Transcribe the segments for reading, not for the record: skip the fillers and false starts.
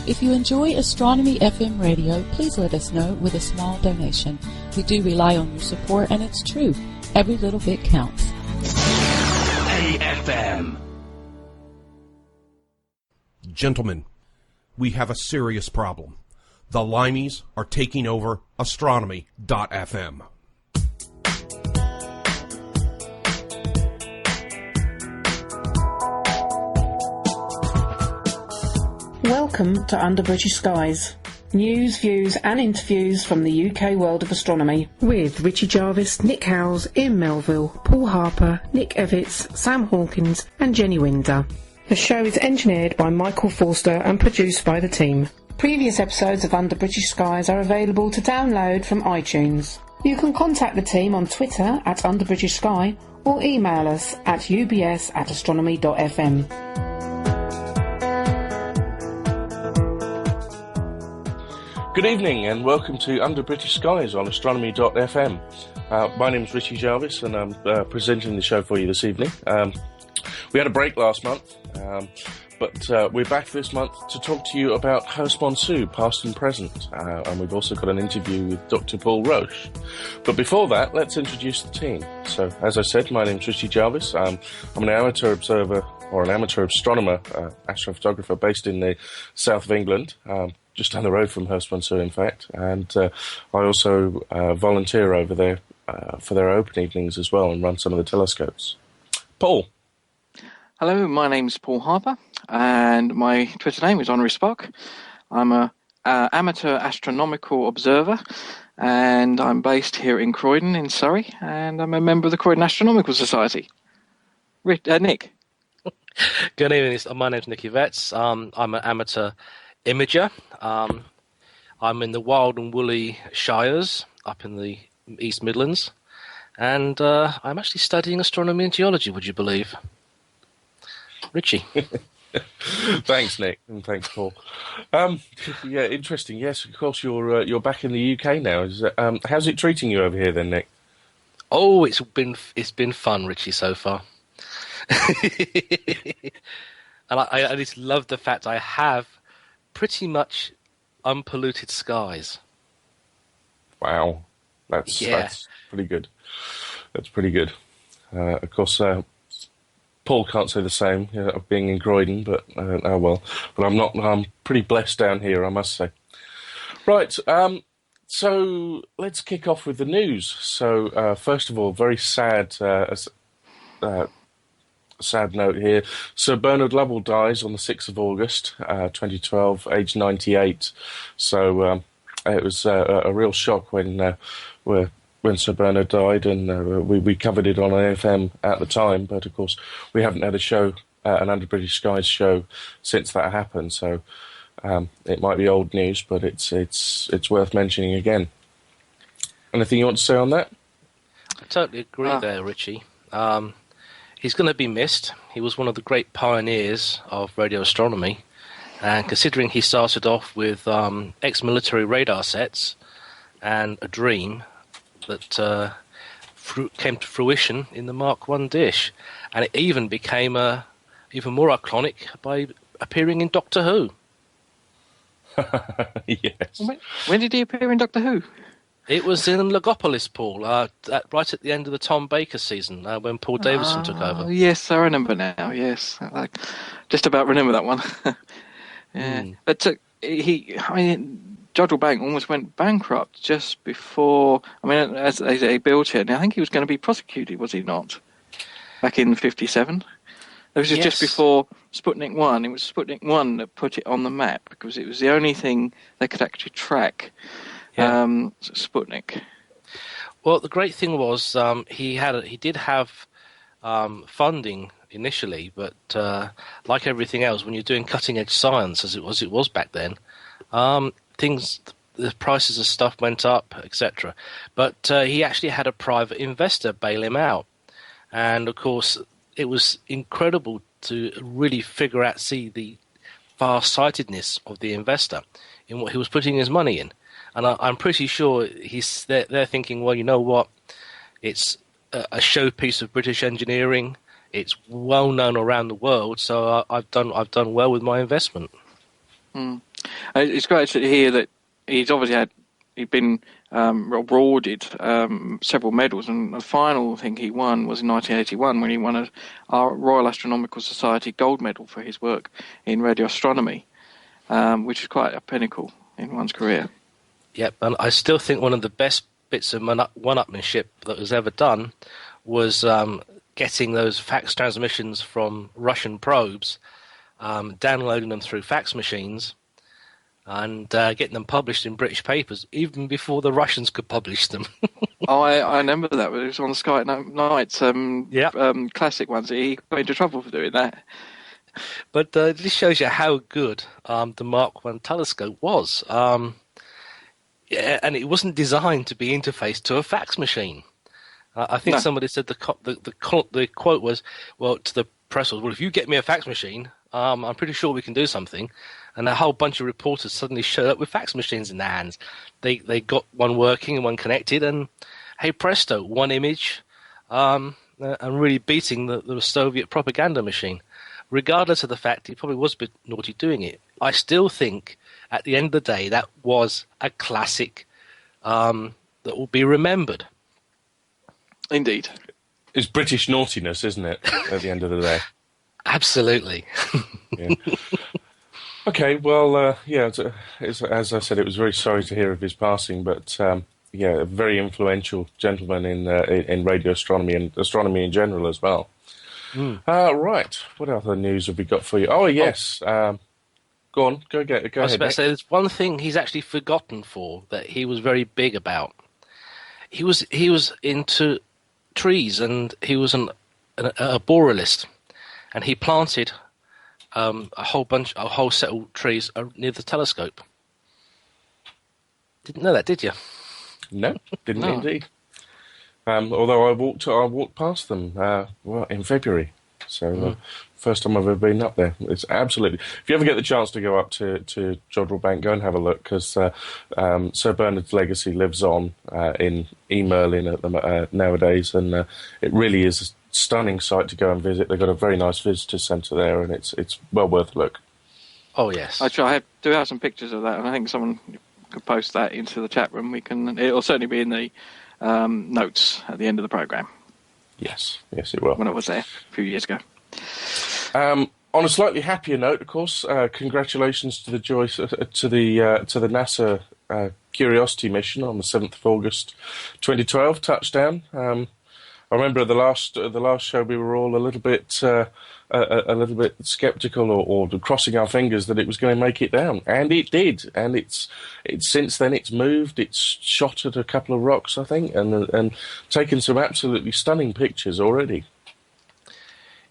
If you enjoy Astronomy FM radio, please let us know with a small donation. We do rely on your support, and it's true. Every little bit counts. AFM. Gentlemen, we have a serious problem. The Limeys are taking over Astronomy.fm. Welcome to Under British Skies. News, views and interviews from the UK world of astronomy. With Richie Jarvis, Nick Howes, Ian Melville, Paul Harper, Nick Evitts, Sam Hawkins and Jenny Winder. The show is engineered by Michael Forster and produced by the team. Previous episodes of Under British Skies are available to download from iTunes. You can contact the team on Twitter at Under British Sky or email us at ubs@astronomy.fm. Good evening and welcome to Under British Skies on Astronomy.fm. My name is Richie Jarvis and I'm presenting the show for you this evening. We had a break last month, but we're back this month to talk to you about Herstmonceux, past and present. And we've also got an interview with Dr. Paul Roche. But before that, let's introduce the team. So, as I said, my name is Richie Jarvis. I'm an amateur observer, or an amateur astronomer, astrophotographer based in the south of England. Just down the road from Herstmonceux, in fact, and I also volunteer over there for their open evenings as well and run some of the telescopes. Paul. Hello, my name's Paul Harper, and my Twitter name is Honorary Spock. I'm a amateur astronomical observer, and I'm based here in Croydon, in Surrey, and I'm a member of the Croydon Astronomical Society. Nick. Good evening. My name's Nick Evitts. I'm an amateur imager. I'm in the wild and woolly shires up in the East Midlands, and I'm actually studying astronomy and geology, would you believe? Richie. Thanks, Nick, and thanks, Paul. Yeah, interesting. Yes, of course, you're back in the UK now. How's it treating you over here then, Nick? Oh, it's been fun, Richie, so far. And I just love the fact I have pretty much unpolluted skies. Wow, that's pretty good. That's pretty good. Of course, Paul can't say the same of being in Croydon, but oh well. But I'm pretty blessed down here, I must say. Right. So let's kick off with the news. So first of all, very sad. Sad note here. Sir Bernard Lovell dies on the 6th of August, 2012, aged 98. So it was a real shock when Sir Bernard died, and we covered it on AFM at the time. But of course, we haven't had a show, an Under British Skies show, since that happened. So it might be old news, but it's worth mentioning again. Anything you want to say on that? I totally agree there, Richie. He's going to be missed. He was one of the great pioneers of radio astronomy, and considering he started off with ex-military radar sets and a dream that came to fruition in the Mark I dish, and it even became even more iconic by appearing in Doctor Who. Yes. When did he appear in Doctor Who? It was in Logopolis, Paul, right at the end of the Tom Baker season, when Paul Davison took over. Yes, I remember now, yes. I just about remember that one. Yeah. But Jodrell Bank almost went bankrupt just before, as they built it. Now, I think he was going to be prosecuted, was he not? Back in 1957. This was just before Sputnik 1. It was Sputnik 1 that put it on the map, because it was the only thing they could actually track. Sputnik. Well, the great thing was he did have funding initially, but like everything else, when you're doing cutting edge science, as it was back then, the prices of stuff went up, etc. But he actually had a private investor bail him out, and of course, it was incredible to really see the far-sightedness of the investor in what he was putting his money in. And I'm pretty sure they're thinking, well, you know what? It's a showpiece of British engineering. It's well known around the world, so I've done well with my investment. It's great to hear that he'd been awarded several medals, and the final thing he won was in 1981 when he won our Royal Astronomical Society gold medal for his work in radio astronomy, which is quite a pinnacle in one's career. Yep, and I still think one of the best bits of one-upmanship that was ever done was getting those fax transmissions from Russian probes, downloading them through fax machines, and getting them published in British papers even before the Russians could publish them. I remember that. It was on the Sky Nights classic ones. He got into trouble for doing that. But this shows you how good the Mark I telescope was. And it wasn't designed to be interfaced to a fax machine. I think somebody said the quote was, well, to the press was, well, if you get me a fax machine, I'm pretty sure we can do something. And a whole bunch of reporters suddenly showed up with fax machines in their hands. They got one working and one connected, and hey presto, one image, and really beating the Soviet propaganda machine. Regardless of the fact he probably was a bit naughty doing it, I still think at the end of the day that was a classic that will be remembered. Indeed. It's British naughtiness, isn't it, at the end of the day? Absolutely. Yeah. Okay, well, as I said, it was very sorry to hear of his passing, but a very influential gentleman in radio astronomy and astronomy in general as well. Right, what other news have we got for you? Oh, yes. Go on, go ahead. I was about to say, there's one thing he's actually forgotten for that he was very big about. He was into trees, and he was a borealist, and he planted a whole set of trees near the telescope. Didn't know that, did you? No, didn't indeed. Although I walked past them in February, so first time I've ever been up there. It's absolutely. If you ever get the chance to go up to Jodrell Bank, go and have a look, because Sir Bernard's legacy lives on in E. Merlin nowadays, and it really is a stunning site to go and visit. They've got a very nice visitor centre there, and it's well worth a look. Oh yes, I do have some pictures of that, and I think someone could post that into the chat room. It'll certainly be in the notes at the end of the programme. Yes, it will. When it was there a few years ago. On a slightly happier note, of course, congratulations to the NASA Curiosity mission on the 7th of August 2012 touchdown. I remember the last show we were all a little bit sceptical or crossing our fingers that it was going to make it down, and it did. And it's since then it's moved. It's shot at a couple of rocks, I think, and taken some absolutely stunning pictures already.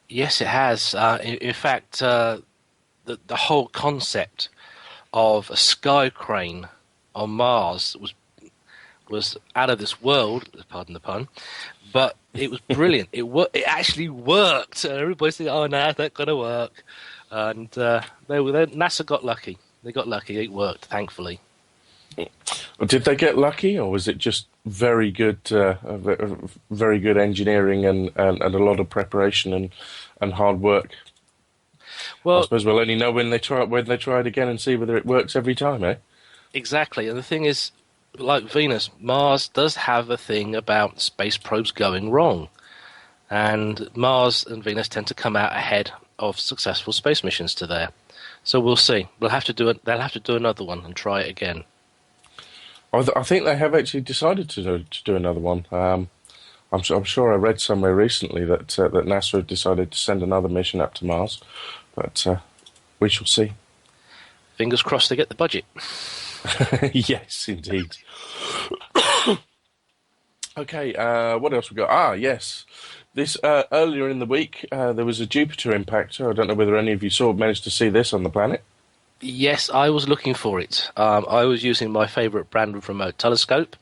Yes, it has. In fact, the whole concept of a sky crane on Mars was out of this world. Pardon the pun. But it was brilliant. It actually worked. Everybody's thinking, "Oh, no, that's not going to work." And NASA got lucky. They got lucky. It worked, thankfully. Did they get lucky, or was it just very good engineering and a lot of preparation and hard work? Well, I suppose we'll only know when they try it again and see whether it works every time, eh? Exactly. And the thing is, like Venus, Mars does have a thing about space probes going wrong, and Mars and Venus tend to come out ahead of successful space missions to there. So we'll see. They'll have to do another one and try it again. I think they have actually decided to do another one. I'm sure I read somewhere recently that NASA had decided to send another mission up to Mars, but we shall see. Fingers crossed they get the budget. Yes, indeed. Okay, what else we got? Yes. This earlier in the week, there was a Jupiter impactor. I don't know whether any of you managed to see this on the planet. Yes, I was looking for it. I was using my favourite brand of remote telescope,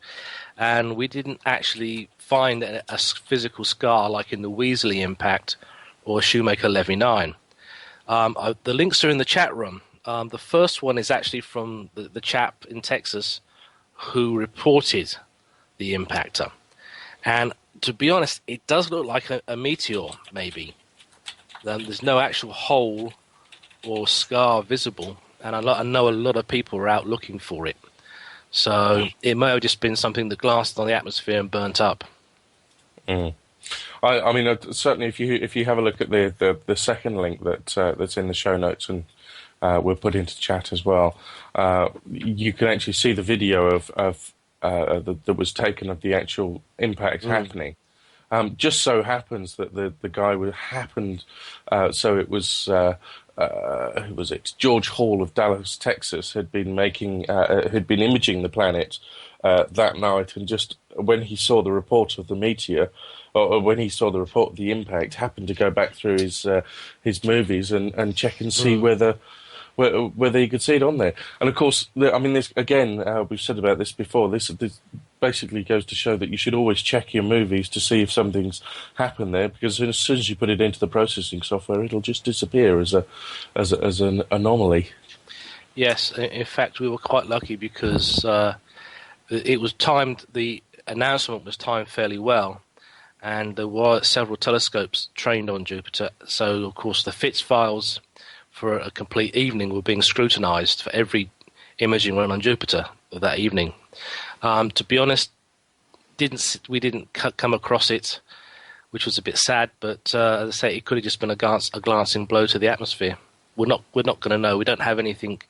and we didn't actually find a physical scar like in the Weasley impact or Shoemaker Levy 9. The links are in the chat room. The first one is actually from the chap in Texas who reported the impactor. And to be honest, it does look like a meteor, maybe. There's no actual hole or scar visible. and I know a lot of people are out looking for it. So it may have just been something that glanced on the atmosphere and burnt up. Mm. I mean, certainly if you have a look at the second link that's in the show notes, and we'll put into chat as well, you can actually see the video of that was taken of the actual impact happening. Just so happens that the guy so it was who was it? George Hall of Dallas, Texas, had been imaging the planet that night, and just when he saw the report of the meteor, or when he saw the report of the impact, happened to go back through his movies and check and see whether you could see it on there. And of course, this again, we've said about this before. This basically goes to show that you should always check your movies to see if something's happened there, because as soon as you put it into the processing software, it'll just disappear as an anomaly. Yes, in fact, we were quite lucky because it was timed. The announcement was timed fairly well, and there were several telescopes trained on Jupiter. So, of course, the FITS files for a complete evening were being scrutinized for every imaging run on Jupiter that evening. To be honest, we didn't come across it, which was a bit sad. But as I say, it could have just been a glancing blow to the atmosphere. We're not going to know. We don't have anything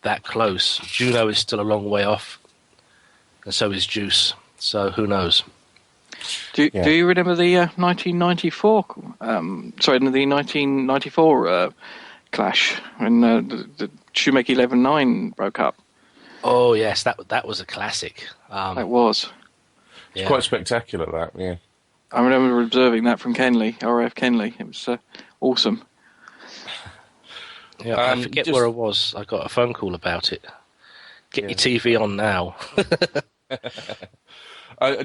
that close. Juno is still a long way off, and so is JUICE. So who knows? Do you remember the 1994? The 1994 clash when the Shoemaker 11-9 broke up. Oh yes, that was a classic. That was. It's quite spectacular. That, yeah. I remember observing that from Kenley, RAF Kenley. It was awesome. Yeah, I forget where I was. I got a phone call about it. Get your TV on now.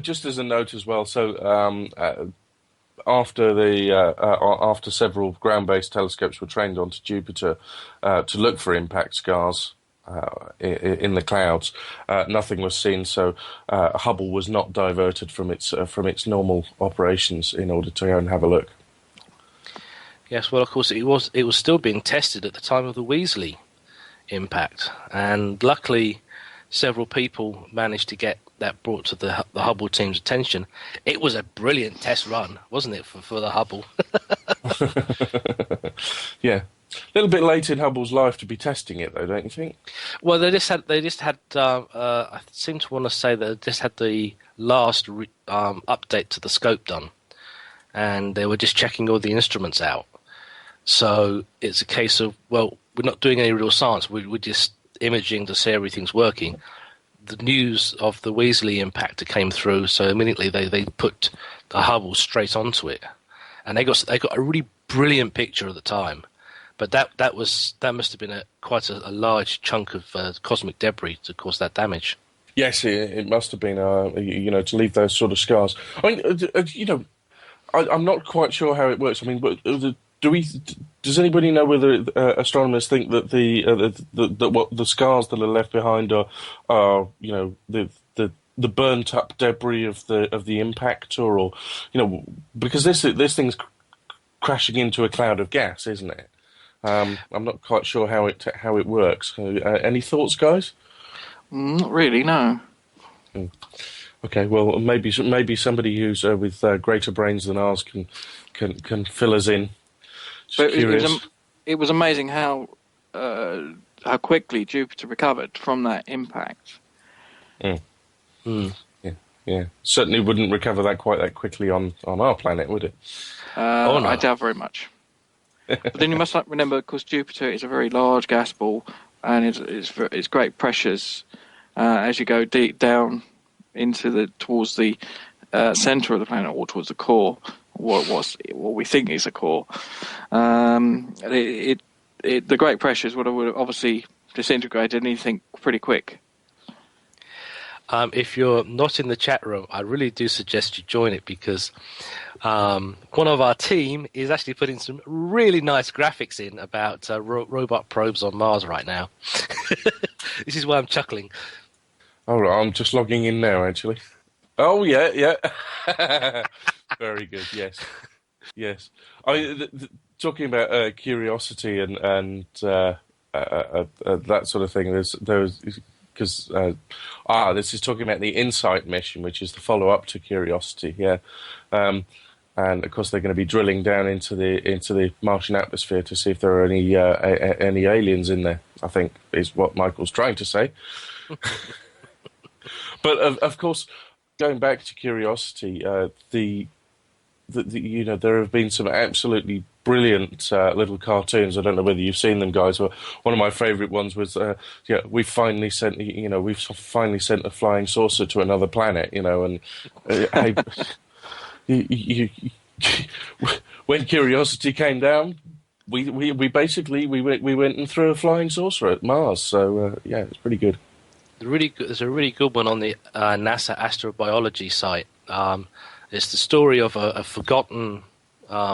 Just as a note as well, so after several ground-based telescopes were trained onto Jupiter to look for impact scars in the clouds, nothing was seen. So Hubble was not diverted from its normal operations in order to go and have a look. Yes, well, of course, it was still being tested at the time of the Weasley impact, and luckily, several people managed to get that brought to the Hubble team's attention. It was a brilliant test run, wasn't it, for the Hubble? Yeah, a little bit late in Hubble's life to be testing it, though, don't you think? Well, they just had. I seem to want to say that they just had the last update to the scope done, and they were just checking all the instruments out. So it's a case of, well, we're not doing any real science. We're just imaging to see everything's working. The news of the Weasley impactor came through, so immediately they put the Hubble straight onto it, and they got a really brilliant picture at the time. But that must have been quite a large chunk of cosmic debris to cause that damage. Yes, it must have been. To leave those sort of scars. I mean, I'm not quite sure how it works. I mean, does anybody know whether astronomers think that the scars that are left behind are the burnt up debris of the impactor, or because this thing's crashing into a cloud of gas, isn't it? I'm not quite sure how it works. Any thoughts, guys? Not really, no. Okay, well, maybe somebody who's with greater brains than ours can fill us in. But it was amazing how quickly Jupiter recovered from that impact. Yeah. Certainly wouldn't recover quite that quickly on our planet, would it? No. I doubt very much. But then you must remember, of course, Jupiter is a very large gas ball, and it's great pressures as you go deep down towards the center of the planet, or towards the core. What we think is a core. The great pressures would have obviously disintegrated anything pretty quick. If you're not in the chat room, I really do suggest you join it, because one of our team is actually putting some really nice graphics in about robot probes on Mars right now. This is why I'm chuckling. All right, I'm just logging in now, actually. Oh, yeah. Very good, yes. Talking about Curiosity and that sort of thing. Because this is talking about the InSight mission, which is the follow-up to Curiosity. Yeah, and of course they're going to be drilling down into the Martian atmosphere to see if there are any aliens in there. I think is what Michael's trying to say. But of course, going back to Curiosity, there have been some absolutely brilliant little cartoons. I don't know whether you've seen them, guys. But one of my favourite ones was, we've finally sent a flying saucer to another planet. And when Curiosity came down, we basically went and threw a flying saucer at Mars. So it's pretty good. There's a really good one on the NASA astrobiology site. It's the story of a forgotten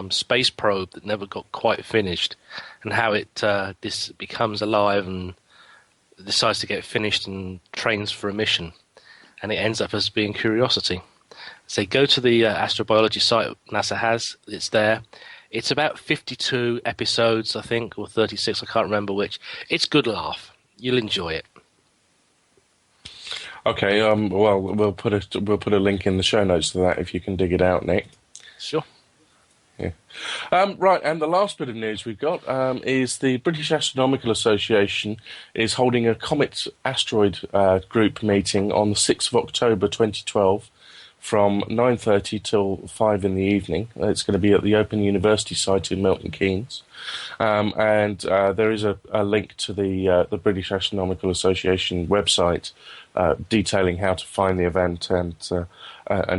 space probe that never got quite finished, and how this becomes alive and decides to get finished and trains for a mission, and it ends up as being Curiosity. So go to the astrobiology site NASA has. It's there. It's about 52 episodes, I think, or 36. I can't remember which. It's good laugh. You'll enjoy it. Okay, well, we'll put a link in the show notes to that if you can dig it out, Nick. Sure. Yeah. Right, and the last bit of news we've got is the British Astronomical Association is holding a Comet Asteroid Group meeting on the 6th of October 2012 from 9:30 till 5 in the evening. It's going to be at the Open University site in Milton Keynes. And there is a link to the British Astronomical Association website detailing how to find the event and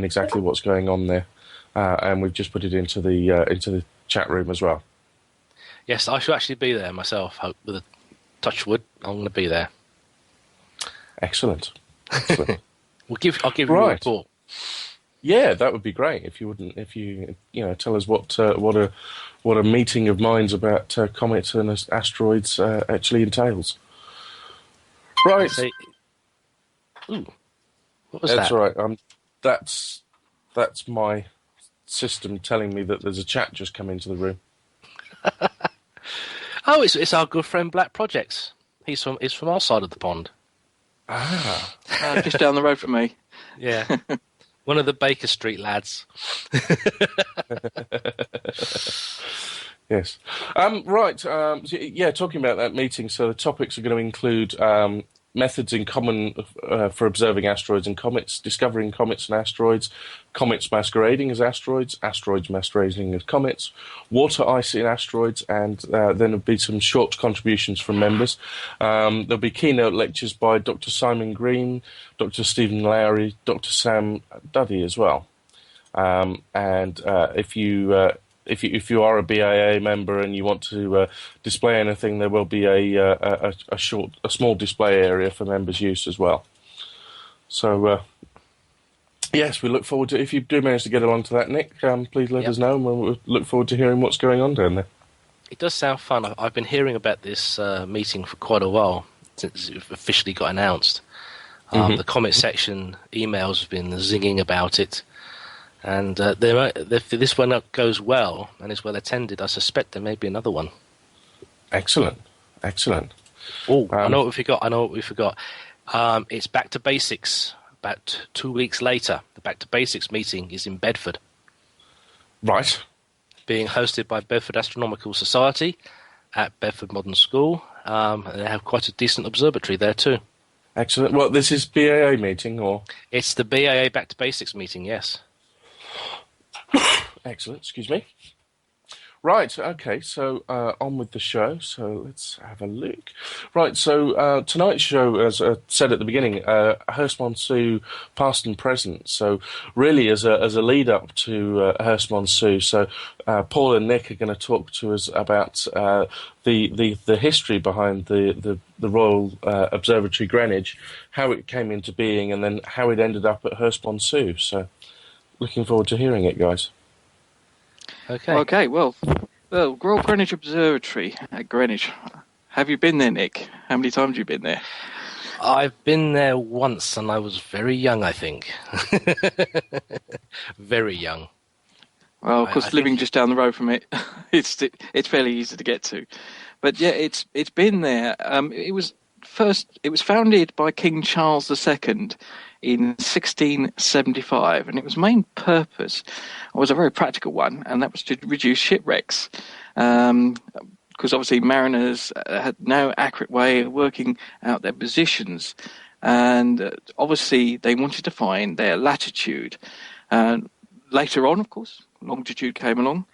exactly what's going on there. And we've just put it into the chat room as well. Yes, I shall actually be there myself. With a touch wood, I'm going to be there. Excellent. I'll give you a report. Yeah, that would be great if you tell us what a meeting of minds about comets and asteroids actually entails. Right. Ooh, what was That's that? right. That's my system telling me that there's a chat just come into the room. Oh, it's our good friend Black Projects. He's from our side of the pond. Just down the road from me. Yeah. One of the Baker Street lads. Yes. Right. Talking about that meeting, so the topics are going to include methods in common for observing asteroids and comets, discovering comets and asteroids, comets masquerading as asteroids, asteroids masquerading as comets, water ice in asteroids, and then there'll be some short contributions from members. There'll be keynote lectures by Dr. Simon Green, Dr. Stephen Lowry, Dr. Sam Duddy as well. If you are a BAA member and you want to display anything, there will be a small display area for members' use as well. So, yes, we look forward to. If you do manage to get along to that, Nick, please let us know, and we'll look forward to hearing what's going on down there. It does sound fun. I've been hearing about this meeting for quite a while since it officially got announced. The comment section emails have been zinging about it. And if this one goes well and is well attended, I suspect there may be another one. Excellent. Oh, I know what we forgot. It's Back to Basics. About 2 weeks later, the Back to Basics meeting is in Bedford. Right. Being hosted by Bedford Astronomical Society at Bedford Modern School. They have quite a decent observatory there too. Excellent. Well, this is BAA meeting, or? It's the BAA Back to Basics meeting, yes. Excellent, excuse me. Right, okay, so on with the show, so let's have a look. Right, so tonight's show, as I said at the beginning, Herstmonceux past and present, so really as a lead-up to Herstmonceux, so Paul and Nick are going to talk to us about the history behind the Royal Observatory Greenwich, how it came into being, and then how it ended up at Herstmonceux, so looking forward to hearing it, guys. Okay. Well, Royal Greenwich Observatory at Greenwich. Have you been there, Nick? How many times have you been there? I've been there once, and I was very young, I think. Very young. Well, of course, living just down the road from it, it's fairly easy to get to. But yeah, it's been there. It was founded by King Charles II in 1675, and its main purpose was a very practical one, and that was to reduce shipwrecks. Because obviously mariners had no accurate way of working out their positions, and obviously they wanted to find their latitude. Later on, of course, longitude came along,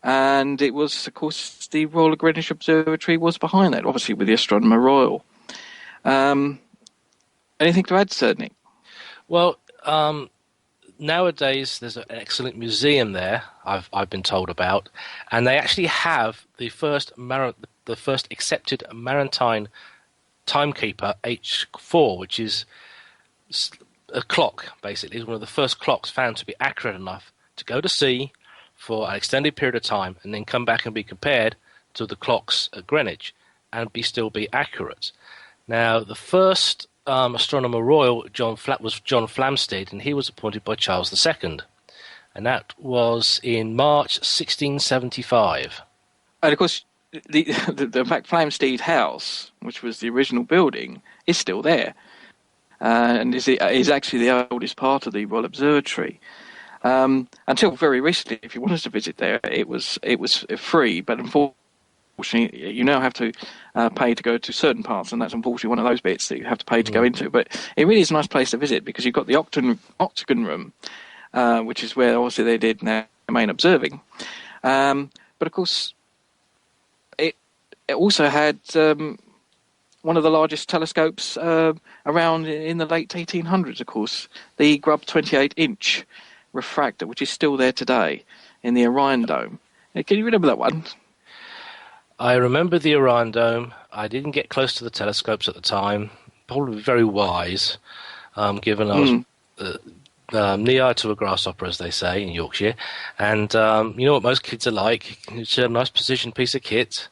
and it was, of course, the Royal Greenwich Observatory was behind that, obviously with the Astronomer Royal. Anything to add, Sir Nick? Well, nowadays there's an excellent museum there, I've been told about, and they actually have the first accepted maritime timekeeper H4, which is a clock, basically. It's one of the first clocks found to be accurate enough to go to sea for an extended period of time and then come back and be compared to the clocks at Greenwich and still be accurate. Now, the first Astronomer Royal was John Flamsteed, and he was appointed by Charles II, and that was in March 1675. And of course, the Flamsteed House, which was the original building, is still there, and is actually the oldest part of the Royal Observatory. Until very recently, if you wanted to visit there, it was free, but unfortunately, you now have to pay to go to certain parts, and that's unfortunately one of those bits that you have to pay to go into. But it really is a nice place to visit because you've got the octagon room, which is where obviously they did their main observing. But of course, it also had one of the largest telescopes around in the late 1800s, of course, the Grubb 28-inch refractor, which is still there today in the Orion Dome. Can you remember that one? I remember the Orion Dome. I didn't get close to the telescopes at the time. Probably very wise, given I was knee-high to a grasshopper, as they say in Yorkshire. And you know what most kids are like. It's a nice positioned piece of kit,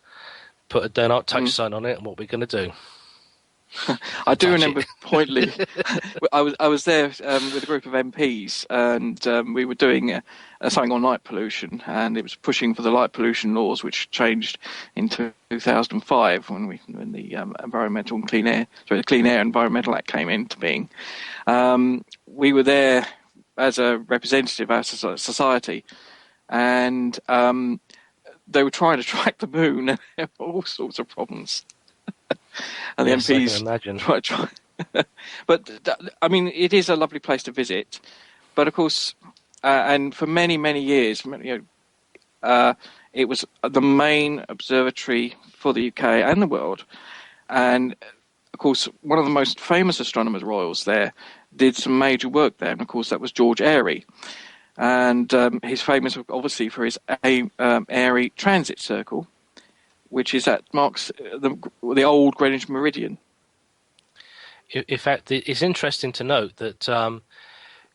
put a do not touch sign on it, and what we're going to do. I do remember pointedly. I was there with a group of MPs, and we were doing something on light pollution, and it was pushing for the light pollution laws, which changed in 2005 when the Environmental and Clean Air, the Clean Air Environmental Act came into being. We were there as a representative of our society, and they were trying to track the moon, and there were all sorts of problems. And the MPs try. But I mean, it is a lovely place to visit. But of course, and for many years, it was the main observatory for the UK and the world. And of course, one of the most famous astronomers royals there did some major work there. And of course, that was George Airy. And he's famous, obviously, for his Airy Transit Circle, which marks the old Greenwich Meridian. In fact, it's interesting to note that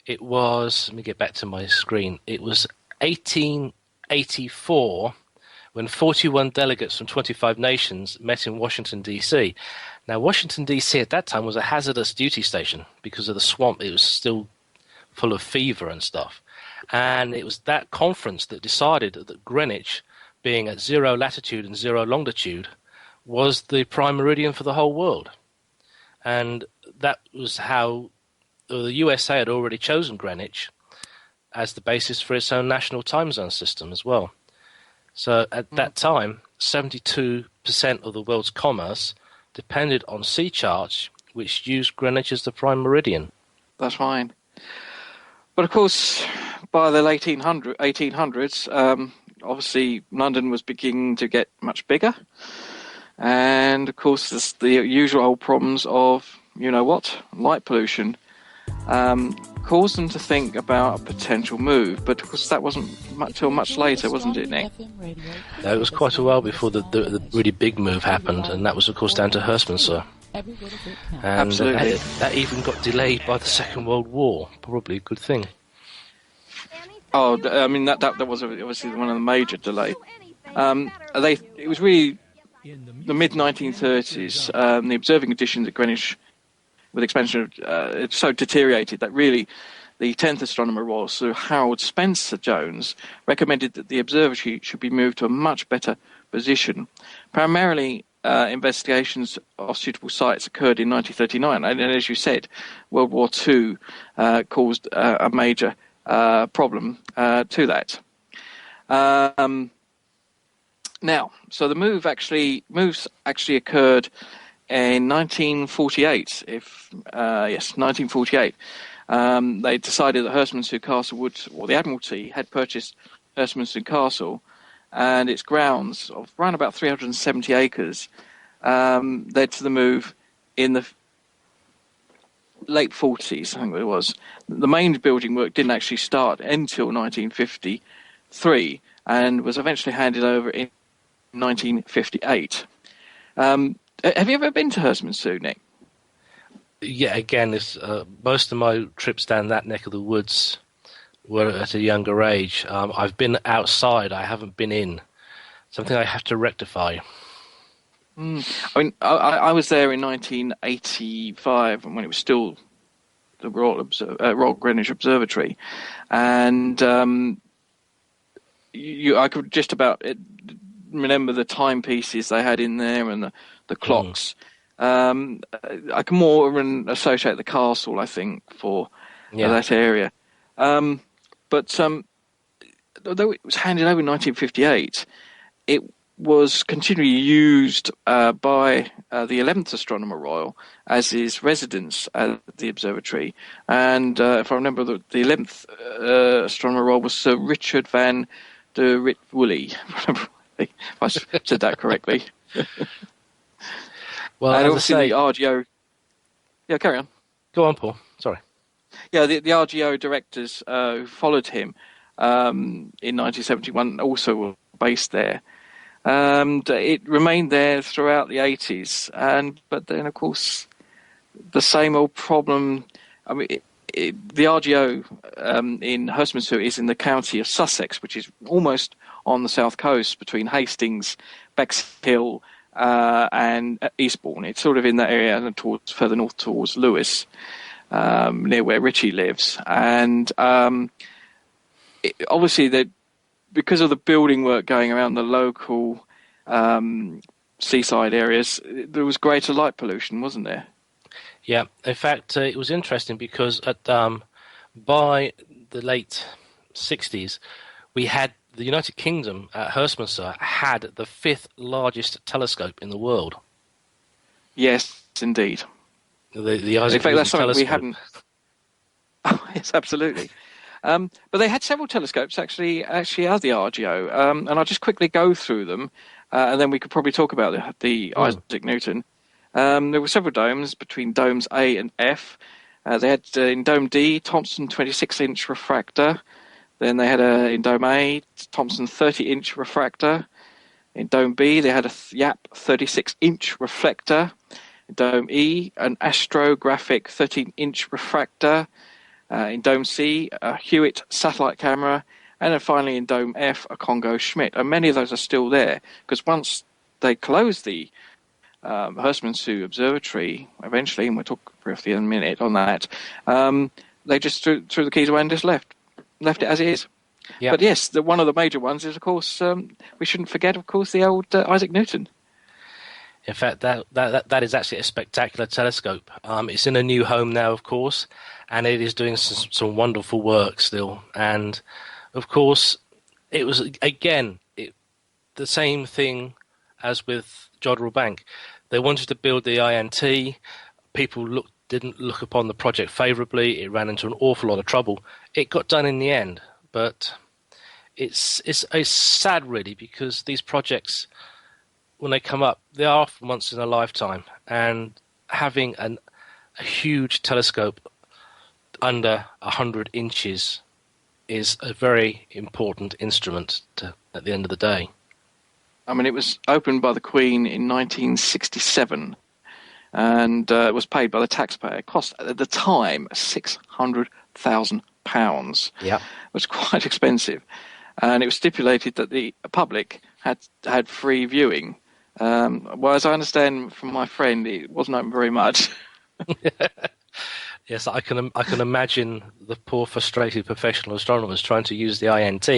it was, let me get back to my screen, it was 1884 when 41 delegates from 25 nations met in Washington, D.C. Now, Washington, D.C. at that time was a hazardous duty station because of the swamp. It was still full of fever and stuff. And it was that conference that decided that Greenwich, being at 0 latitude and 0 longitude, was the prime meridian for the whole world. And that was how the USA had already chosen Greenwich as the basis for its own national time zone system as well. So at that time, 72% of the world's commerce depended on sea charts, which used Greenwich as the prime meridian. That's fine. But of course, by the late 1800s, obviously London was beginning to get much bigger. And of course, the usual old problems of, light pollution, caused them to think about a potential move. But of course, that wasn't till much later, wasn't it, Nick? No, it was quite a while before the really big move happened, and that was, of course, down to Herstmonceux. And absolutely. That even got delayed by the Second World War. Probably a good thing. Oh, I mean, that was obviously one of the major delays. It was really the mid-1930s, the observing conditions at Greenwich, with expansion, it so deteriorated that really the 10th Astronomer Royal, Sir Harold Spencer Jones, recommended that the observatory should be moved to a much better position. Primarily, investigations of suitable sites occurred in 1939, and as you said, World War II caused a major problem to that. Now, so the moves actually occurred in 1948. 1948. They decided that Herstmonceux Castle or the Admiralty had purchased Herstmonceux Castle, and its grounds of around about 370 acres led to the move in the late 40s, I think it was. The main building work didn't actually start until 1953 and was eventually handed over in 1958. Have you ever been to Herstmonceux, Nick? Yeah, again, most of my trips down that neck of the woods were at a younger age. I've been outside, I haven't been in. Something I have to rectify. I mean, I was there in 1985 when it was still the Royal Greenwich Observatory, and I could just about remember the timepieces they had in there and the clocks. I can more associate the castle, I think, for that area. But although it was handed over in 1958, it was continually used by the 11th Astronomer Royal as his residence at the observatory. And if I remember, the 11th Astronomer Royal was Sir Richard van der Ritwoolley, if I said that correctly. Well, and as obviously I say, the RGO... Yeah, carry on. Go on, Paul. Sorry. Yeah, the RGO directors who followed him in 1971 also were based there. And it remained there throughout the 80s. But then, of course, the same old problem... I mean, the RGO in Herstmonceux is in the county of Sussex, which is almost on the south coast between Hastings, Bexhill, and Eastbourne. It's sort of in that area and further north towards Lewes, near where Richie lives. And obviously, because of the building work going around the local seaside areas, there was greater light pollution, wasn't there? Yeah, in fact, it was interesting because by the late 60s, we had the United Kingdom at Herstmonceux had the 5th largest telescope in the world. Yes, indeed. The Isaac in fact, that's something telescope. We haven't. Oh, yes, absolutely. But they had several telescopes actually as the RGO, and I'll just quickly go through them, and then we could probably talk about the Isaac Newton. There were several domes between domes A and F. They had in Dome D, Thomson 26-inch refractor. Then they had in Dome A, Thomson 30-inch refractor. In Dome B, they had a Yap 36-inch reflector. In Dome E, an astrographic 13-inch refractor. In Dome C, a Hewitt satellite camera. And then finally in Dome F, a Congo Schmidt. And many of those are still there, because once they closed the Herstmonceux Observatory eventually, and we'll talk briefly in a minute on that, they just threw the keys away and just left it as it is. Yep. But yes, one of the major ones is, of course, we shouldn't forget, of course, the old Isaac Newton. In fact, that is actually a spectacular telescope. It's in a new home now, of course, and it is doing some wonderful work still. And, of course, it was, again, the same thing as with Jodrell Bank. They wanted to build the INT. People didn't look upon the project favourably. It ran into an awful lot of trouble. It got done in the end, but it's sad, really, because these projects, when they come up, they are often once in a lifetime, and having a huge telescope under 100 inches is a very important instrument at the end of the day. I mean, it was opened by the Queen in 1967, and it was paid by the taxpayer. It cost, at the time, £600,000. Yeah, it was quite expensive, and it was stipulated that the public had free viewing. Well, as I understand from my friend, it wasn't open very much. Yes, I can imagine the poor frustrated professional astronomers trying to use the INT,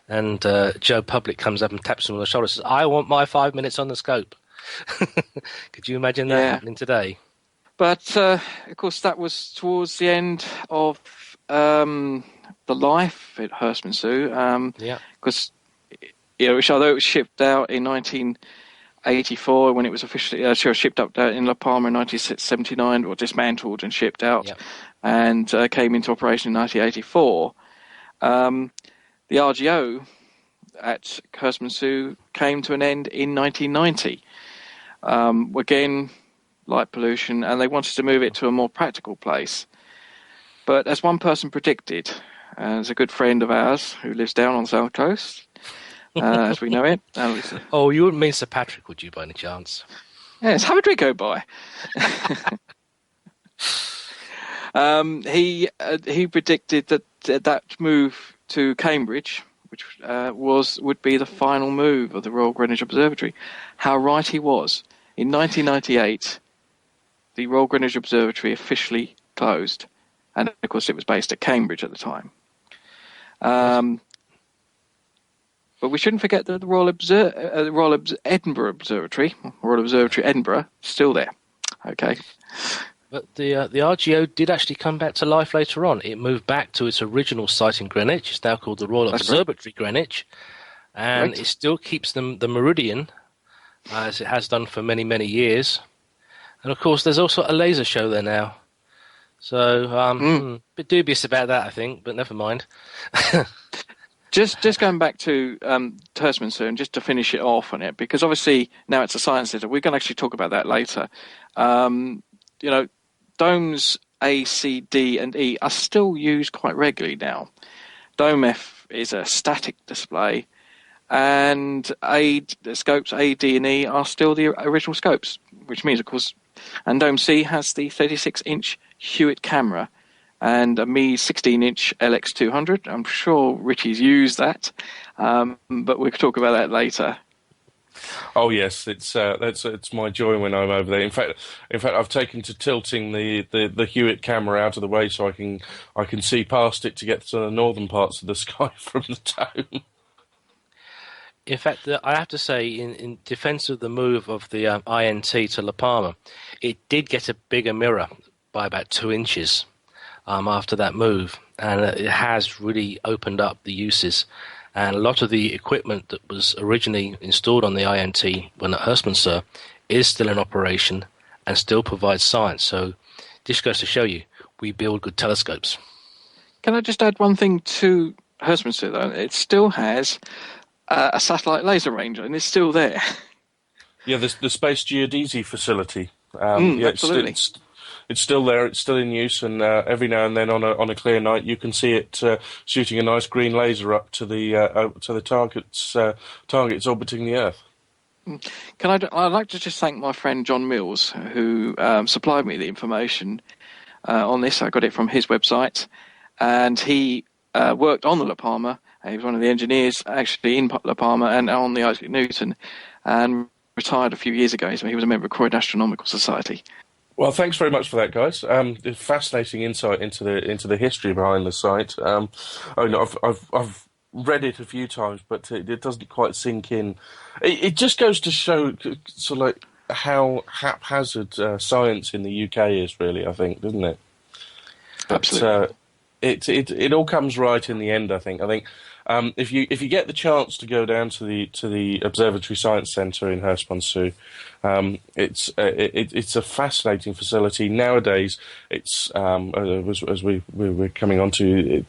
and Joe Public comes up and taps them on the shoulder and says, "I want my 5 minutes on the scope." Could you imagine that happening today? But of course, that was towards the end of the life at Herstmonceux. Because which although it was shipped out in 1984, when it was officially shipped up in La Palma in 1979, or dismantled and shipped out, and came into operation in 1984. The RGO at Herstmonceux came to an end in 1990. Again, light pollution, and they wanted to move it to a more practical place. But as one person predicted, as a good friend of ours who lives down on the South Coast, as we know it. Oh, you wouldn't mean Sir Patrick, would you, by any chance? Yes, have a drink, oh boy. He predicted that move to Cambridge, which would be the final move of the Royal Greenwich Observatory. How right he was. In 1998, the Royal Greenwich Observatory officially closed, and of course it was based at Cambridge at the time. But we shouldn't forget that the Royal Edinburgh Observatory, Royal Observatory Edinburgh, still there. Okay. But the RGO did actually come back to life later on. It moved back to its original site in Greenwich. It's now called the Royal Observatory Greenwich, and it still keeps the meridian, as it has done for many, many years. And of course, there's also a laser show there now. So, a bit dubious about that, I think, but never mind. Just going back to Herstmonceux, and just to finish it off on it, because obviously now it's a science centre. We're going to actually talk about that later. Domes A, C, D, and E are still used quite regularly now. Dome F is a static display, and the scopes A, D, and E are still the original scopes, which means, of course, and Dome C has the 36-inch Hewitt camera and a Me 16-inch LX200. I'm sure Richie's used that, but we'll talk about that later. Oh yes, it's my joy when I'm over there. In fact, I've taken to tilting the Hewitt camera out of the way so I can see past it to get to the northern parts of the sky from the dome. In fact, I have to say, in defence of the move of the INT to La Palma, it did get a bigger mirror by about 2 inches after that move, and it has really opened up the uses. And a lot of the equipment that was originally installed on the INT when at Herstmonceux is still in operation and still provides science. So this goes to show you, we build good telescopes. Can I just add one thing to Herstmonceux, though? It still has a satellite laser range, and it's still there. Yeah, the Space Geodesy facility. Absolutely. It's still there. It's still in use, and every now and then on a clear night, you can see it shooting a nice green laser up to the targets orbiting the Earth. I'd like to just thank my friend John Mills, who supplied me the information on this. I got it from his website, and he worked on the La Palma. He was one of the engineers actually in La Palma and on the Isaac Newton, and retired a few years ago. So he was a member of Croydon Astronomical Society. Well, thanks very much for that, guys. Fascinating insight into the history behind the site. I've read it a few times, but it doesn't quite sink in. It just goes to show sort of like how haphazard science in the UK is, really. I think, doesn't it? Absolutely. But, it all comes right in the end. I think. If you get the chance to go down to the Observatory Science Centre in Herstmonceux, it's a fascinating facility. Nowadays, it's as we're coming on to,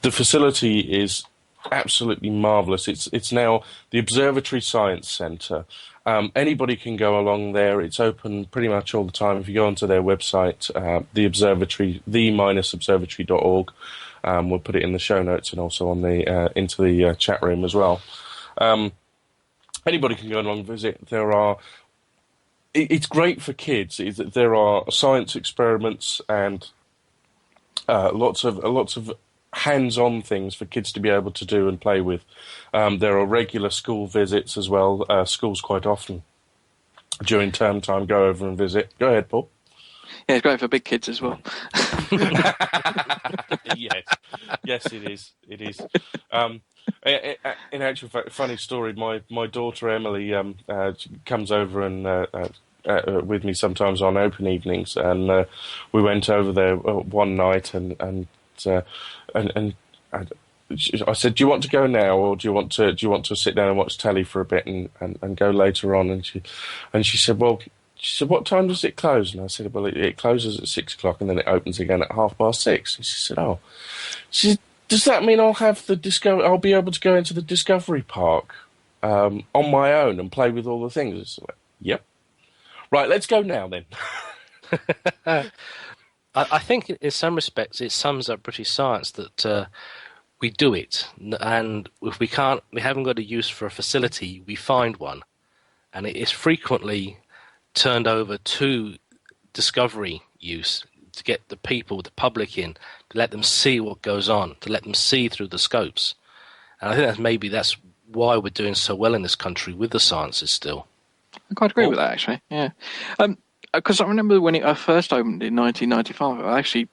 the facility is absolutely marvellous. It's now the Observatory Science Centre. Anybody can go along there. It's open pretty much all the time. If you go onto their website, the observatory, the-observatory.org. We'll put it in the show notes and also on the into the chat room as well. Anybody can go along and visit. It's great for kids. There are science experiments and lots of hands-on things for kids to be able to do and play with. There are regular school visits as well. Schools quite often during term time go over and visit. Go ahead, Paul. Yeah, it's great for big kids as well. Yes, it is. It is. In actual fact, funny story. My daughter Emily comes over and with me sometimes on open evenings, and we went over there one night, and I said, "Do you want to go now, or do you want to sit down and watch telly for a bit and go later on?" And she said, "Well." She said, "What time does it close?" And I said, "Well, it closes at 6 o'clock, and then it opens again at 6:30." And she said, "Oh." She said, "Does that mean I'll be able to go into the Discovery Park on my own and play with all the things?" I said, "Yep." Right, let's go now then. I think in some respects it sums up British science that we do it, and if we haven't got a use for a facility, we find one, and it is frequently turned over to discovery use to get the public in, to let them see what goes on, to let them see through the scopes. And I think that's why we're doing so well in this country with the sciences still. I quite agree with that, actually. Yeah, because I remember when it first opened in 1995. I actually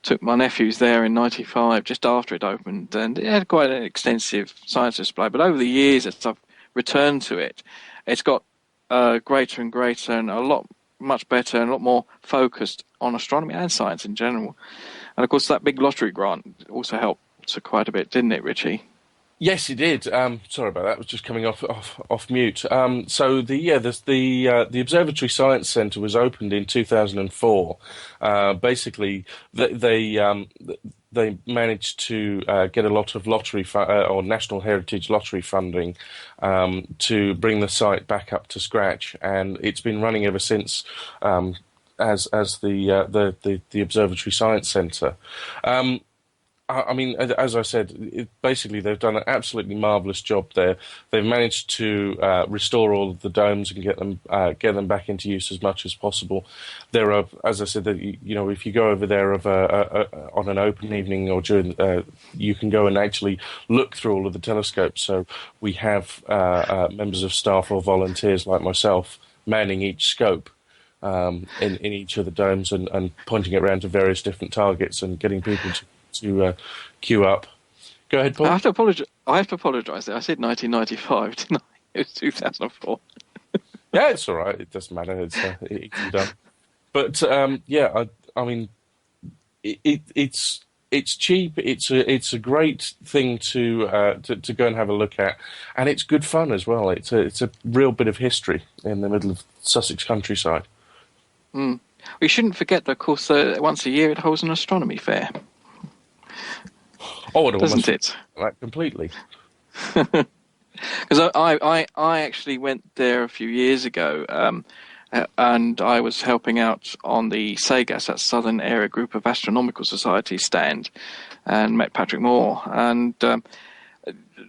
took my nephews there in 95, just after it opened, and it had quite an extensive science display. But over the years, as I've returned to it, it's got greater and greater, and much better, and a lot more focused on astronomy and science in general. And of course, that big lottery grant also helped quite a bit, didn't it, Richie? Yes, it did. Sorry about that. I was just coming off mute. So the Observatory Science Centre was opened in 2004. Basically, they managed to get a lot of lottery or National Heritage Lottery funding to bring the site back up to scratch, and it's been running ever since as the Observatory Science Centre. I mean, as I said, basically they've done an absolutely marvellous job there. They've managed to restore all of the domes and get them back into use as much as possible. There are, as I said, if you go over there on an open evening or during, you can go and actually look through all of the telescopes. So we have members of staff or volunteers like myself manning each scope in each of the domes and pointing it around to various different targets and getting people to queue up. Go ahead, Paul. I have to apologise. I said 1995, didn't I? It was 2004. Yeah, it's all right. It doesn't matter. It's easily done. But I mean, it's cheap. It's a great thing to go and have a look at, and it's good fun as well. It's a real bit of history in the middle of Sussex countryside. Mm. We shouldn't forget that, of course, once a year it holds an astronomy fair. Oh, doesn't it? Like completely. Because I actually went there a few years ago, and I was helping out on the SAGAS, that Southern Area Group of Astronomical Society stand, and met Patrick Moore. And the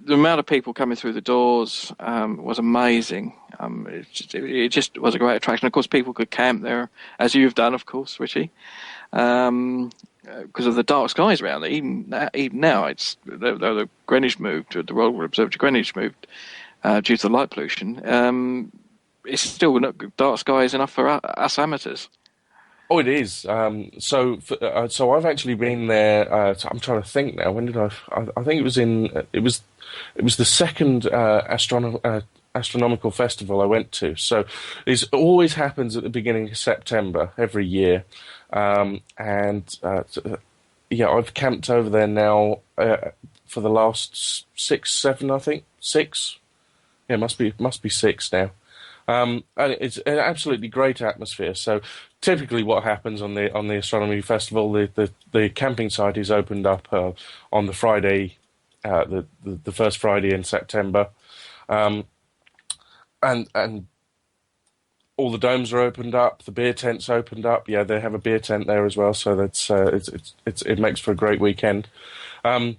amount of people coming through the doors was amazing. It just was a great attraction. Of course, people could camp there, as you've done, of course, Richie. Because of the dark skies around there. Even now, though the Greenwich moved, the Royal Observatory Greenwich moved due to the light pollution, it's still not dark skies enough for us amateurs. Oh, it is. So I've actually been there. I'm trying to think now. When did I think it was the second astronomical festival I went to. So this always happens at the beginning of September every year. I've camped over there now for the last 6-7, I think 6. Yeah, must be 6 now. And it's an absolutely great atmosphere. So typically, what happens on the astronomy festival, the camping site is opened up on the Friday, the first Friday in September, and all the domes are opened up, the beer tent's opened up. Yeah, they have a beer tent there as well, so that's it makes for a great weekend. And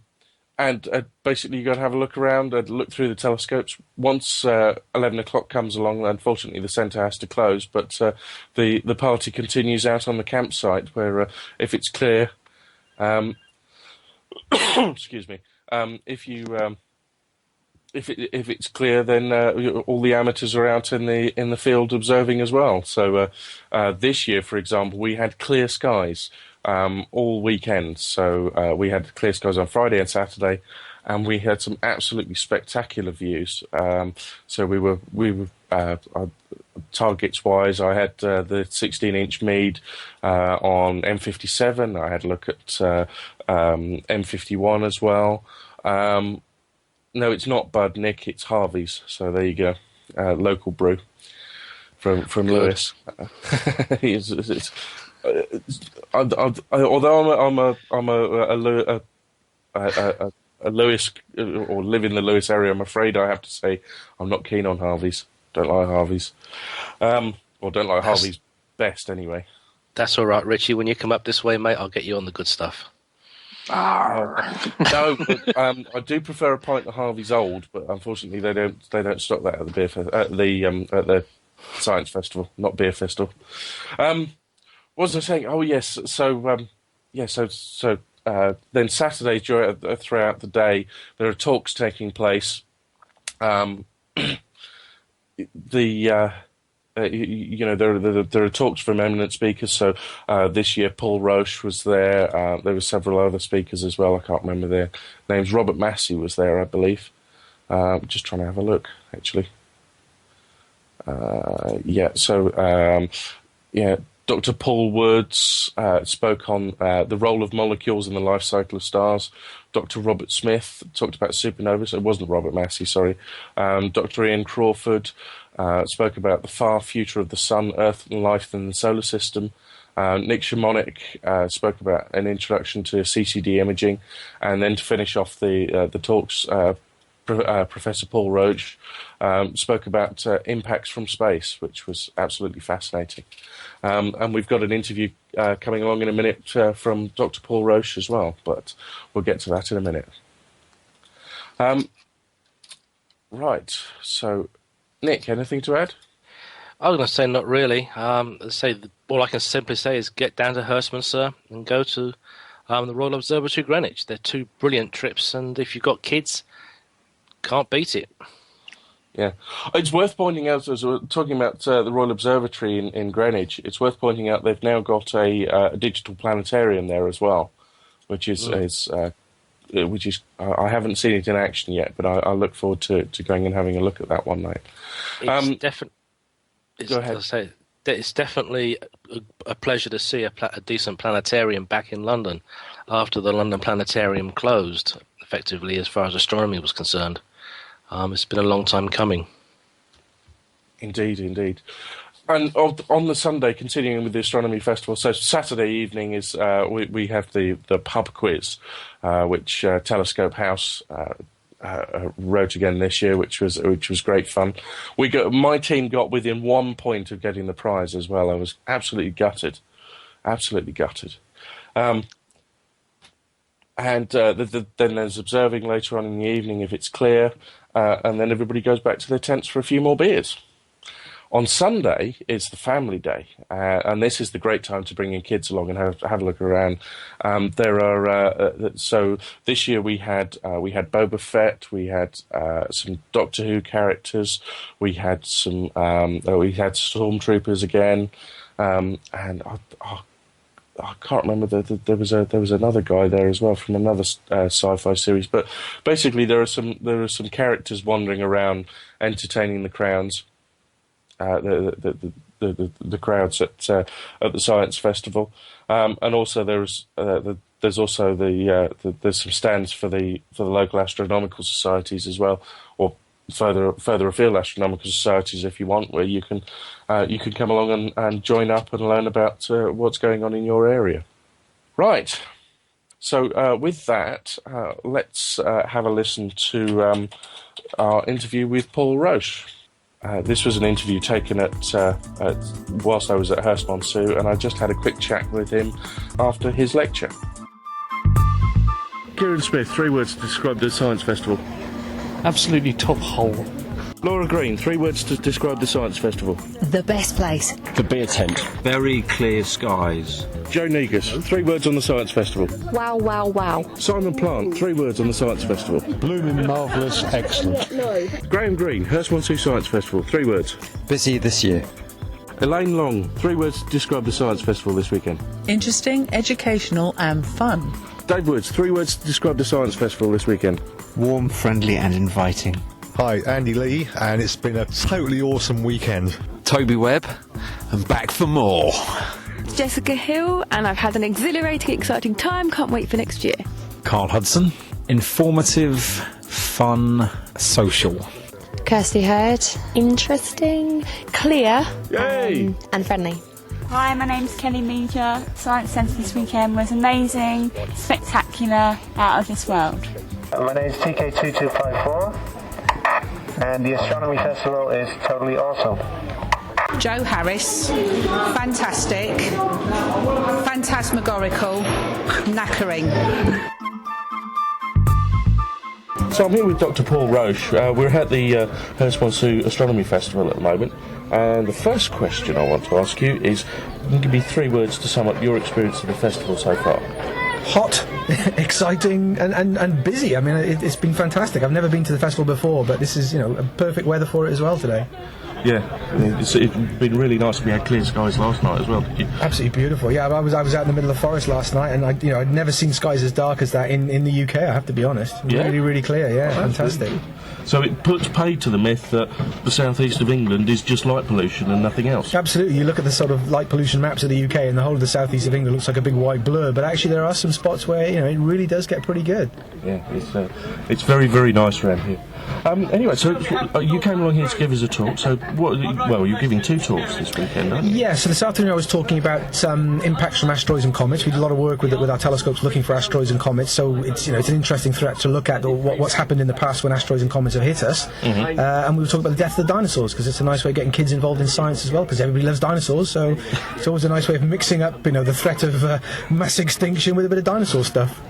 basically, you got to have a look around and look through the telescopes. Once 11 o'clock comes along, unfortunately, the centre has to close, but the party continues out on the campsite, where if it's clear, excuse me, if it's clear, then all the amateurs are out in the field observing as well. So this year, for example, we had clear skies. all weekend. So we had clear skies on Friday and Saturday, and we had some absolutely spectacular views. So we were targets wise, I had the 16-inch Meade on M57. I had a look at M51 as well. No, it's not Bud, Nick. It's Harvey's. So there you go, local brew from Lewis. Although I'm a Lewis, or live in the Lewis area, I'm afraid I have to say I'm not keen on Harvey's. Don't like Harvey's, or don't like Harvey's best anyway. That's all right, Richie. When you come up this way, mate, I'll get you on the good stuff. No, but I do prefer a pint of Harvey's Old, but unfortunately they don't stock that at the at the Science Festival, not Beer Festival. What was I saying? Oh yes, so then Saturday throughout the day there are talks taking place. There are talks from eminent speakers. So this year, Paul Roche was there. There were several other speakers as well. I can't remember their names. Robert Massey was there, I believe. Just trying to have a look, actually. Dr. Paul Woods spoke on the role of molecules in the life cycle of stars. Dr. Robert Smith talked about supernovas. It wasn't Robert Massey, sorry. Dr. Ian Crawford spoke about the far future of the sun, Earth, and life in the solar system. Nick Shimonik spoke about an introduction to CCD imaging. And then to finish off the talks, Professor Paul Roche spoke about impacts from space, which was absolutely fascinating. And we've got an interview coming along in a minute from Dr. Paul Roche as well, but we'll get to that in a minute. Right, so Nick, anything to add? I was going to say not really. All I can simply say is get down to Herstmonceux and go to the Royal Observatory Greenwich. They're two brilliant trips, and if you've got kids, can't beat it. Yeah, it's worth pointing out, as we're talking about the Royal Observatory in Greenwich, it's worth pointing out they've now got a digital planetarium there as well, which is I haven't seen it in action yet, but I look forward to going and having a look at that one night. Go ahead. It's definitely a pleasure to see a decent planetarium back in London after the London Planetarium closed, effectively, as far as astronomy was concerned. It's been a long time coming. Indeed. And on the Sunday, continuing with the Astronomy Festival, so Saturday evening is we have the pub quiz, which Telescope House wrote again this year, which was great fun. My team got within 1 point of getting the prize as well. I was absolutely gutted. And then there's observing later on in the evening if it's clear, and then everybody goes back to their tents for a few more beers. On Sunday is the family day, and this is the great time to bring your kids along and have a look around. So this year we had Boba Fett, we had some Doctor Who characters, we had some Stormtroopers again, and I can't remember. There was another guy there as well from another sci-fi series. But basically, there are some characters wandering around, entertaining the crowds. The crowds at the Science Festival, and also there's some stands for the local astronomical societies as well, or further afield astronomical societies if you want, where you can come along and join up and learn about what's going on in your area. Right. So with that, let's have a listen to our interview with Paul Roche. This was an interview taken whilst I was at Herstmonceux, and I just had a quick chat with him after his lecture. Kieran Smith, 3 words to describe the Science Festival. Absolutely top hole. Laura Green, 3 words to describe the Science Festival. The best place. The beer tent. Very clear skies. Joe Negus, 3 words on the Science Festival. Wow, wow, wow. Simon Plant, 3 words on the Science Festival. Blooming, marvellous, excellent. Graham Green, Herstmonceux Science Festival, 3 words. Busy this year. Elaine Long, 3 words to describe the Science Festival this weekend. Interesting, educational and fun. Dave Woods, 3 words to describe the Science Festival this weekend. Warm, friendly and inviting. Hi, Andy Lee, and it's been a totally awesome weekend. Toby Webb, and back for more. Jessica Hill, and I've had an exhilarating, exciting time. Can't wait for next year. Carl Hudson. Informative, fun, social. Kirsty Hurd. Interesting, clear, and friendly. Hi, my name's Kelly Meager. Science Centre this weekend was amazing, spectacular, out of this world. My name's TK2254, and the Astronomy Festival is totally awesome. Joe Harris, fantastic, phantasmagorical, knackering. So I'm here with Dr. Paul Roche. We're at the Herstmonceux Astronomy Festival at the moment, and the first question I want to ask you is, give me 3 words to sum up your experience of the festival so far. Hot, exciting, and busy. I mean, it's been fantastic. I've never been to the festival before, but this is, a perfect weather for it as well today. Yeah, it's been really nice. We had clear skies last night as well, did you? Absolutely beautiful. Yeah, I was out in the middle of the forest last night, and I'd never seen skies as dark as that in the UK. I have to be honest. Yeah? Really, really clear. Yeah, fantastic. So it puts paid to the myth that the southeast of England is just light pollution and nothing else. Absolutely. You look at the sort of light pollution maps of the UK, and the whole of the southeast of England looks like a big white blur. But actually, there are some spots where it really does get pretty good. Yeah, it's very, very nice around here. Anyway, so you came along here to give us a talk. So, you're giving 2 talks this weekend, aren't you? Yeah, so this afternoon I was talking about impacts from asteroids and comets. We did a lot of work with our telescopes looking for asteroids and comets, so it's an interesting threat to look at what's happened in the past when asteroids and comets have hit us. Mm-hmm. And we were talking about the death of the dinosaurs, because it's a nice way of getting kids involved in science as well, because everybody loves dinosaurs, so it's always a nice way of mixing up the threat of mass extinction with a bit of dinosaur stuff.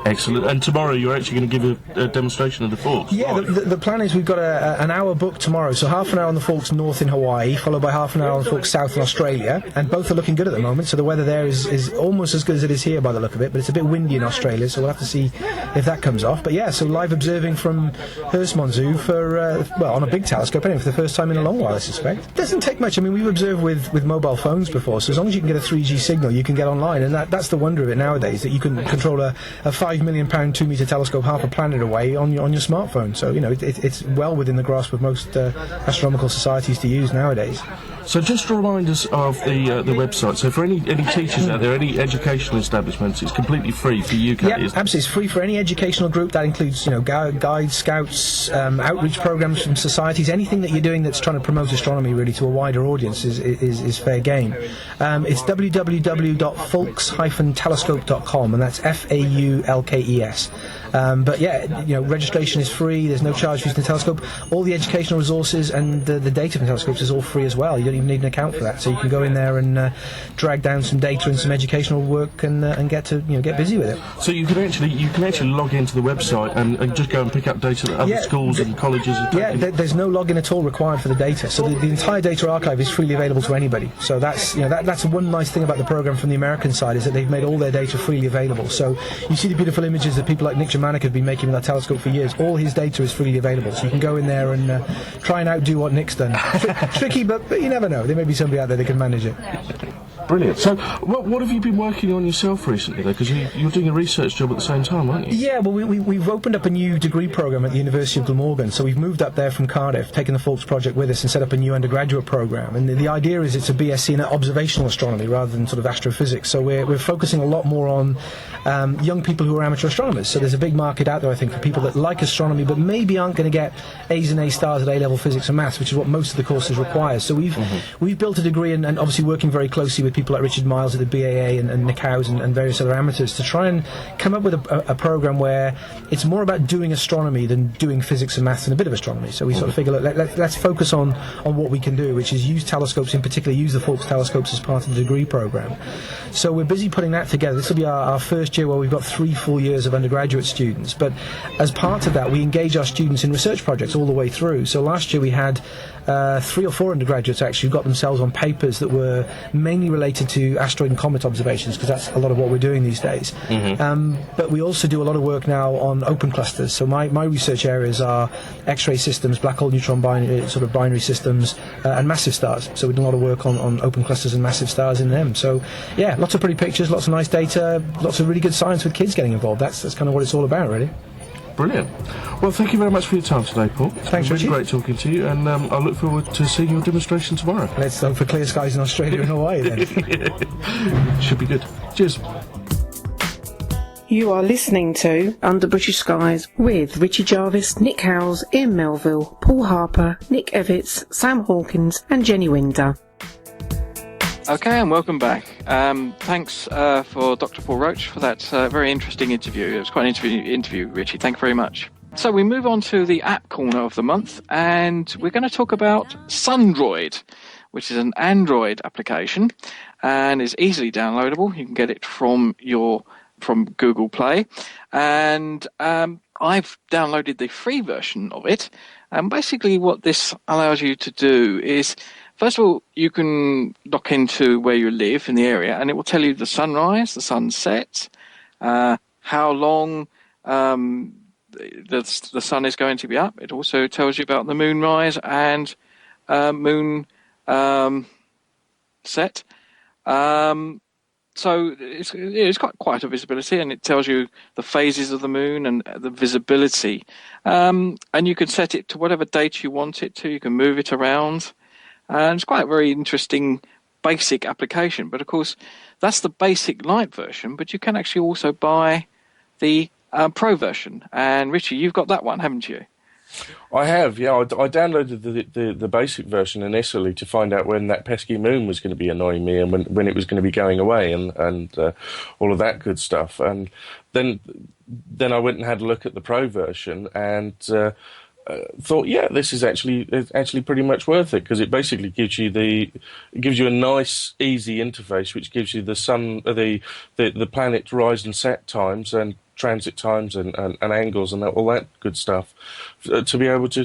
Excellent. And tomorrow you're actually going to give a demonstration of the Forks. Yeah, the plan is we've got an hour booked tomorrow, so half an hour on the Forks north in Hawaii, followed by half an hour on the Forks south in Australia, and both are looking good at the moment, so the weather there is almost as good as it is here by the look of it, but it's a bit windy in Australia, so we'll have to see if that comes off. But yeah, so live observing from Herstmonceux for, on a big telescope, anyway, for the first time in a long while, I suspect. It doesn't take much. I mean, we've observed with mobile phones before, so as long as you can get a 3G signal, you can get online, and that's the wonder of it nowadays, that you can control a £5 million 2-metre telescope half a planet away on your smartphone. So it's well within the grasp of most astronomical societies to use nowadays. So just to remind us of the website. So for any teachers out there, any educational establishments, it's completely free for UK. Yeah, absolutely. It's free for any educational group. That includes guides, scouts, outreach programs from societies. Anything that you're doing that's trying to promote astronomy really to a wider audience is fair game. It's www.fulks-telescope.com, and that's FAULKES. But yeah, registration is free. There's no charge for using the telescope. All the educational resources and the data from telescopes is all free as well. You don't even need an account for that. So you can go in there and drag down some data and some educational work and get to get busy with it. So you can actually log into the website and just go and pick up data that other schools and colleges. There's no login at all required for the data. So the entire data archive is freely available to anybody. So that's that's one nice thing about the program from the American side, is that they've made all their data freely available. So you see the beautiful images that people like Nick Germanic have been making with that telescope for years. All his data is freely available, so you can go in there and try and outdo what Nick's done. Tricky, but you never know. There may be somebody out there that can manage it. Brilliant. So, what have you been working on yourself recently, though? Because you're doing a research job at the same time, aren't you? Yeah, well, we've opened up a new degree programme at the University of Glamorgan, so we've moved up there from Cardiff, taken the Fulks project with us and set up a new undergraduate programme. And the idea is it's a BSc in observational astronomy rather than sort of astrophysics. So we're focusing a lot more on young people who are amateur astronomers. So there's a big market out there, I think, for people that like astronomy but maybe aren't going to get A's and A stars at A-level physics and maths, which is what most of the courses require. So we've built a degree, and obviously working very closely with people like Richard Miles at the BAA and Nick Howes and various other amateurs to try and come up with a program where it's more about doing astronomy than doing physics and maths and a bit of astronomy. So we sort of figure, let's focus on what we can do, which is use telescopes, in particular use the Fulks telescopes as part of the degree program. So we're busy putting that together. This will be our first year where we've got 3 full years of undergraduate students, but as part of that we engage our students in research projects all the way through. So last year we had 3 or 4 undergraduates actually who got themselves on papers that were mainly related to asteroid and comet observations, because that's a lot of what we're doing these days. But we also do a lot of work now on open clusters. So my research areas are X-ray systems, black hole neutron binary systems, and massive stars. So we do a lot of work on open clusters and massive stars in them. So yeah, lots of pretty pictures, lots of nice data, lots of really good science with kids getting involved. That's kind of what it's all about, really. Brilliant. Well, thank you very much for your time today, Paul. Thanks, Richie. Richie. Great talking to you, and I look forward to seeing your demonstration tomorrow. Let's hope for clear skies in Australia and Hawaii then. Should be good. Cheers. You are listening to Under British Skies with Richie Jarvis, Nick Howes, Ian Melville, Paul Harper, Nick Evitts, Sam Hawkins and Jenny Winder. Okay, and welcome back. Thanks for Dr. Paul Roche for that very interesting interview. It was quite an interview, Richie. Thank you very much. So we move on to the app corner of the month, and we're going to talk about Sundroid, which is an Android application and is easily downloadable. You can get it from Google Play, and I've downloaded the free version of it. And basically what this allows you to do is, first of all, you can dock into where you live in the area, and it will tell you the sunrise, the sunset, how long the sun is going to be up. It also tells you about the moonrise and moon set. So it's quite a visibility, and it tells you the phases of the moon and the visibility. And you can set it to whatever date you want it to. You can move it around. And it's quite a very interesting basic application. But, of course, that's the basic light version, but you can actually also buy the Pro version. And, Richie, you've got that one, haven't you? I have, yeah. I downloaded the basic version initially to find out when that pesky moon was going to be annoying me and when it was going to be going away and all of that good stuff. And then I went and had a look at the Pro version and thought, yeah, this is actually pretty much worth it, because it basically gives you a nice, easy interface which gives you the sun, the planet's rise and set times and transit times and angles and all that good stuff to be able to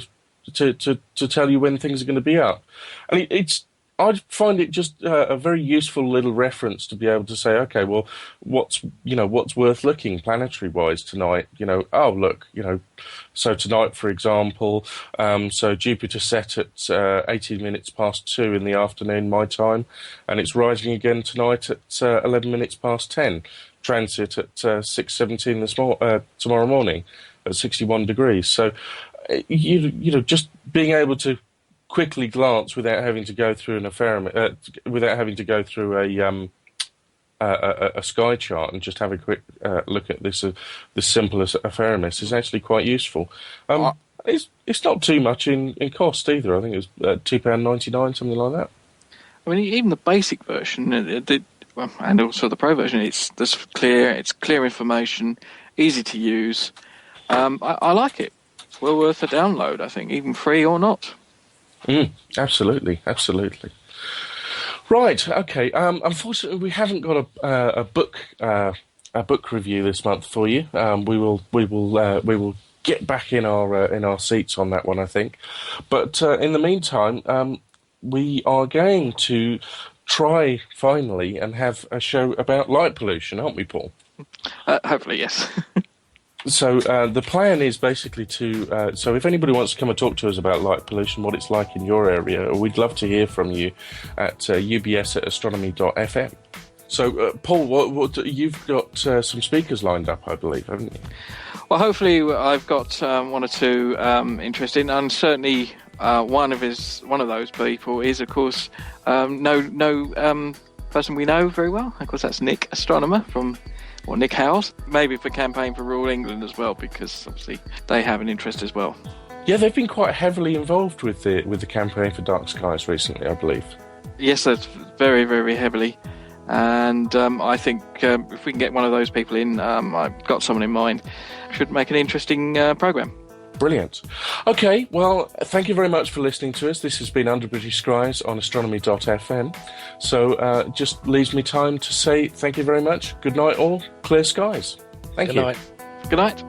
tell you when things are going to be up. And I find it just a very useful little reference to be able to say, okay, well, what's worth looking planetary wise tonight? Oh look, so tonight, for example, so Jupiter set at 18 minutes past 2 in the afternoon, my time, and it's rising again tonight at 11 minutes past 10. Transit at 6:17 tomorrow morning at 61 degrees. So, just being able to quickly glance without having to go through without having to go through a sky chart and just have a quick look at this simple ephemeris is actually quite useful. It's not too much in cost either. I think it was £2.99, something like that. I mean, even the basic version, and also the Pro version, it's clear information, easy to use. I like it. It's well worth a download, I think, even free or not. Absolutely. Right. Okay. Unfortunately, we haven't got a book review this month for you. We will get back in our seats on that one, I think. But in the meantime, we are going to try finally and have a show about light pollution, aren't we, Paul? Hopefully, yes. So the plan is basically so if anybody wants to come and talk to us about light pollution, what it's like in your area, we'd love to hear from you at ubs@astronomy.fm. So, Paul, what you've got some speakers lined up, I believe, haven't you? Well, hopefully I've got one or two interesting, and certainly one of those people is, of course, no person we know very well. Of course, that's Nick, astronomer Nick Howes, maybe for Campaign for Rural England as well, because obviously they have an interest as well. Yeah, they've been quite heavily involved with the Campaign for Dark Skies recently, I believe. Yes, that's very, very heavily. And I think if we can get one of those people in, I've got someone in mind, should make an interesting programme. Brilliant. Okay, well, thank you very much for listening to us. This has been Under British Skies on astronomy.fm. So just leaves me time to say thank you very much. Good night all. Clear skies. Thank you. Good night. Good night.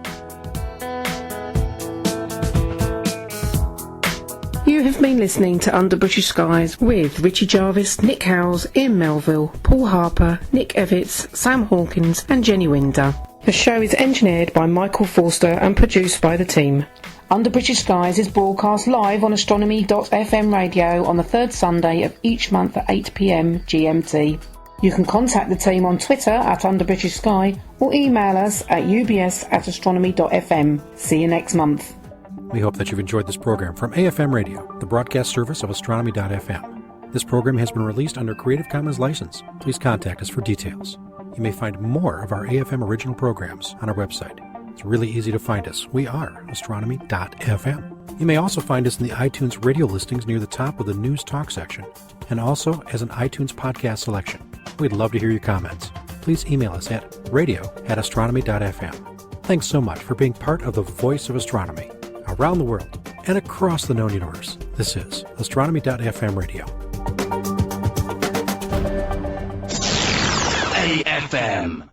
You have been listening to Under British Skies with Richie Jarvis, Nick Howes, Ian Melville, Paul Harper, Nick Evitts, Sam Hawkins and Jenny Winder. The show is engineered by Michael Forster and produced by the team. Under British Skies is broadcast live on astronomy.fm radio on the third Sunday of each month at 8 p.m. GMT. You can contact the team on Twitter at Under British Sky or email us at ubs@astronomy.fm. See you next month. We hope that you've enjoyed this program from AFM Radio, the broadcast service of astronomy.fm. This program has been released under Creative Commons license. Please contact us for details. You may find more of our AFM original programs on our website. It's really easy to find us. We are astronomy.fm. You may also find us in the iTunes radio listings near the top of the News Talk section, and also as an iTunes podcast selection. We'd love to hear your comments. Please email us at radio@astronomy.fm. Thanks so much for being part of the voice of astronomy around the world and across the known universe. This is astronomy.fm radio. AFM.